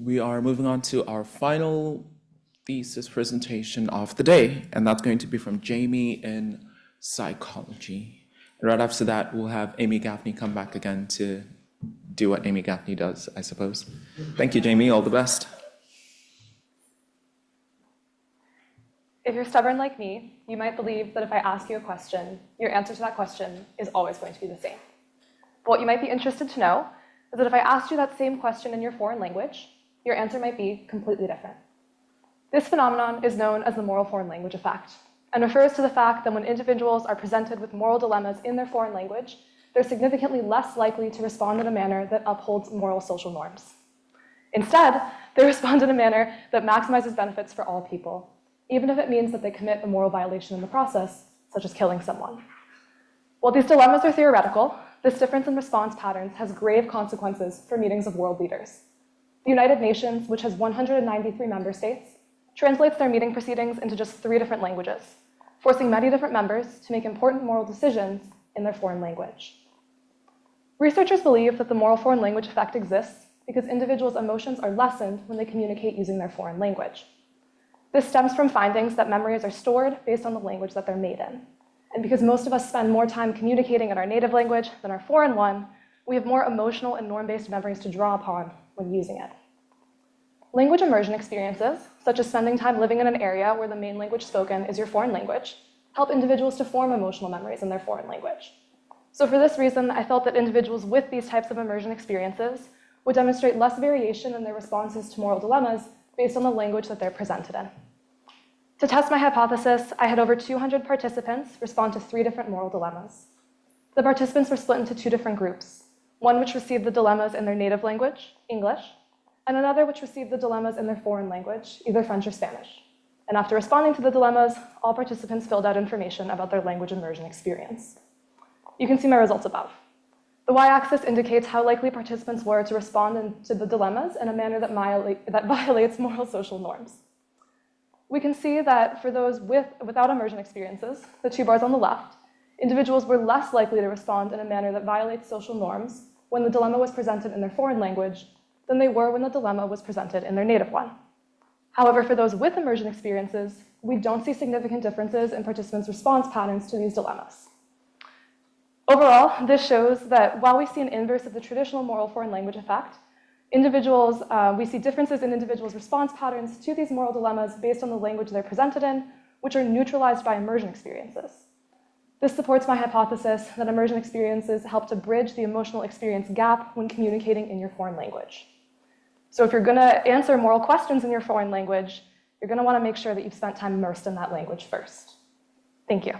we are moving on to our final thesis presentation of the day, and that's going to be from Jamie in psychology. And right after that, we'll have Amy Gaffney come back again to do what Amy Gaffney does, I suppose. Thank you, Jamie. All the best. If you're stubborn like me, you might believe that if I ask you a question, your answer to that question is always going to be the same. But what you might be interested to know is that if I asked you that same question in your foreign language, your answer might be completely different. This phenomenon is known as the moral foreign language effect, and refers to the fact that when individuals are presented with moral dilemmas in their foreign language, they're significantly less likely to respond in a manner that upholds moral social norms. Instead, they respond in a manner that maximizes benefits for all people, even if it means that they commit a moral violation in the process, such as killing someone. While these dilemmas are theoretical, this difference in response patterns has grave consequences for meetings of world leaders. The United Nations, which has 193 member states, translates their meeting proceedings into just 3 different languages, forcing many different members to make important moral decisions in their foreign language. Researchers believe that the moral foreign language effect exists because individuals' emotions are lessened when they communicate using their foreign language. This stems from findings that memories are stored based on the language that they're made in. And because most of us spend more time communicating in our native language than our foreign one, we have more emotional and norm-based memories to draw upon when using it. Language immersion experiences, such as spending time living in an area where the main language spoken is your foreign language, help individuals to form emotional memories in their foreign language. So for this reason, I felt that individuals with these types of immersion experiences would demonstrate less variation in their responses to moral dilemmas based on the language that they're presented in. To test my hypothesis, I had over 200 participants respond to 3 different moral dilemmas. The participants were split into 2 different groups, one which received the dilemmas in their native language, English, and another which received the dilemmas in their foreign language, either French or Spanish. And after responding to the dilemmas, all participants filled out information about their language immersion experience. You can see my results above. The y-axis indicates how likely participants were to respond to the dilemmas in a manner that violates moral social norms. We can see that for those without immersion experiences, the 2 bars on the left, individuals were less likely to respond in a manner that violates social norms when the dilemma was presented in their foreign language than they were when the dilemma was presented in their native one. However, for those with immersion experiences, we don't see significant differences in participants' response patterns to these dilemmas. Overall, this shows that while we see an inverse of the traditional moral foreign language effect, we see differences in individuals' response patterns to these moral dilemmas based on the language they're presented in, which are neutralized by immersion experiences. This supports my hypothesis that immersion experiences help to bridge the emotional experience gap when communicating in your foreign language. So if you're going to answer moral questions in your foreign language, you're going to want to make sure that you've spent time immersed in that language first. Thank you.